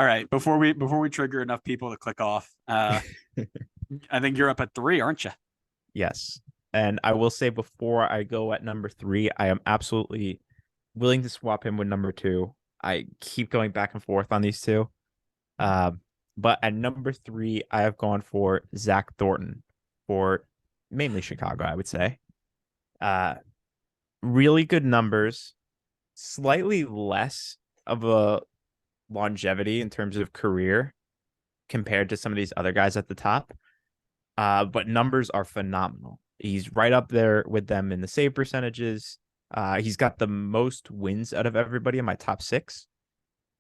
All right. Before we trigger enough people to click off, I think you're up at 3, aren't you? Yes. And I will say before I go at number 3, I am absolutely willing to swap him with number 2. I keep going back and forth on these two. Um, but at number 3, I have gone for Zach Thornton for mainly Chicago, I would say. Uh, really good numbers, slightly less of a longevity in terms of career compared to some of these other guys at the top. But numbers are phenomenal. He's right up there with them in the save percentages. He's got the most wins out of everybody in my top 6.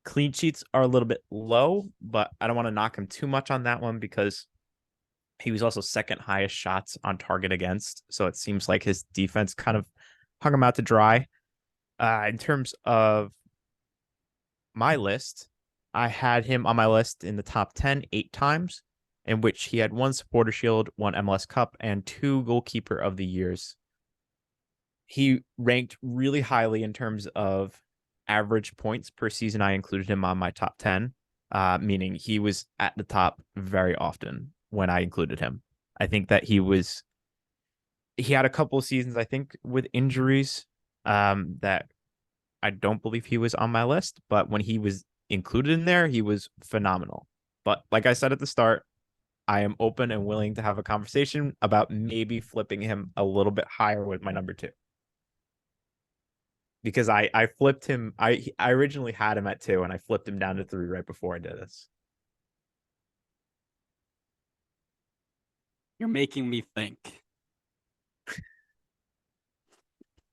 Clean sheets are a little bit low, but I don't want to knock him too much on that one because he was also second highest shots on target against. So it seems like his defense kind of hung him out to dry. In terms of my list, I had him on my list in the top 10 8 times, in which he had 1 Supporter Shield, 1 MLS Cup, and 2 Goalkeeper of the Years. He ranked really highly in terms of average points per season. I included him on my top 10, meaning he was at the top very often when I included him. I think that he had a couple of seasons, I think, with injuries that I don't believe he was on my list, but when he was included in there, he was phenomenal. But like I said at the start, I am open and willing to have a conversation about maybe flipping him a little bit higher with my number 2. Because I flipped him. I originally had him at 2 and I flipped him down to 3 right before I did this. You're making me think.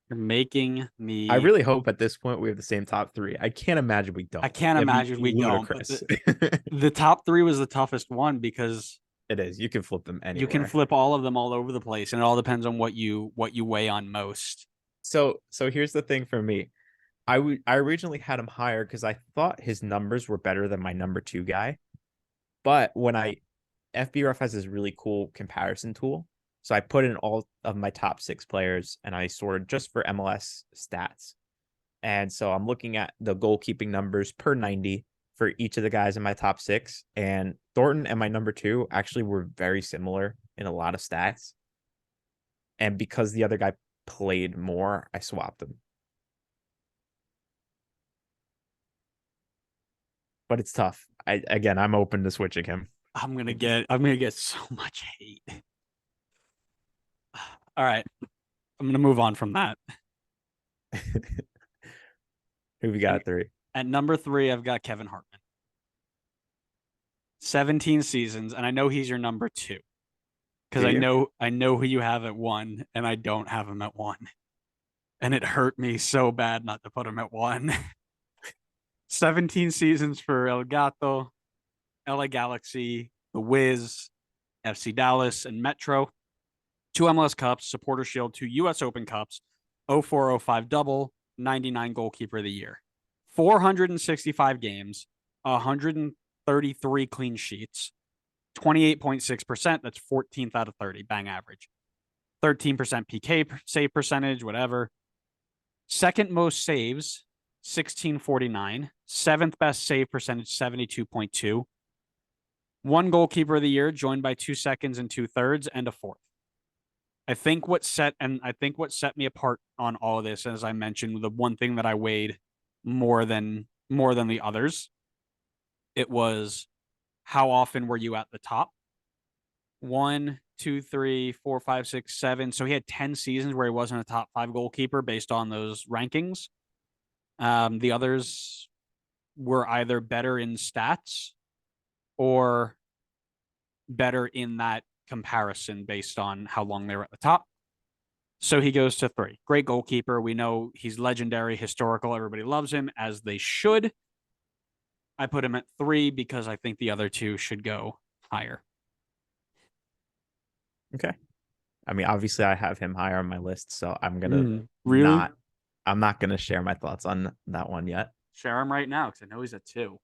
You're making I me. really hope at this point we have the same top 3. I can't imagine we I don't. can't It'd be imagine we don't. But ludicrous. the top 3 was the toughest one because It is. You can flip them you can anywhere. flip all of them all over the place, and it all depends on what you weigh on most. So here's the thing for me. I originally had him higher because I thought his numbers were better than my number 2 guy. But when FBref has this really cool comparison tool. So I put in all of my top 6 players and I sorted just for MLS stats. And so I'm looking at the goalkeeping numbers per 90 for each of the guys in my top 6. And Thornton and my number 2 actually were very similar in a lot of stats. And because the other guy played more, I swapped them. But it's tough. I'm open to switching him. I'm gonna get so much hate. All right, I'm gonna move on from that. Who we got And at 3? at number 3, I've got Kevin Hartman. 17 seasons, and I know he's your number 2 because Do I you? know I know who you have at 1, and I don't have him at 1, and it hurt me so bad not to put him at 1. 17 seasons for El Gato, LA Galaxy, The Wiz, FC Dallas, and Metro. 2 MLS Cups, Supporter Shield, 2 US Open Cups, 0405 double, 99 goalkeeper of the year. 465 games, 133 clean sheets, 28.6%. That's 14th out of 30, bang average. 13% PK save percentage, whatever. Second most saves, 1649. Seventh best save percentage, 72.2. 1 goalkeeper of the year, joined by 2 seconds and 2/3, and a 4th. I think what set me apart on all of this, as I mentioned, the one thing that I weighed more than the others, it was how often were you at the top? 1, 2, 3, 4, 5, 6, 7. So he had 10 seasons where he wasn't a top 5 goalkeeper based on those rankings. The others were either better in stats or better in that comparison based on how long they were at the top. So he goes to 3. Great goalkeeper. We know he's legendary, historical. Everybody loves him, as they should. I put him at 3 because I think the other 2 should go higher. Okay. I mean, obviously I have him higher on my list, so Really? I'm not gonna share my thoughts on that one yet. Share him right now because I know he's at 2.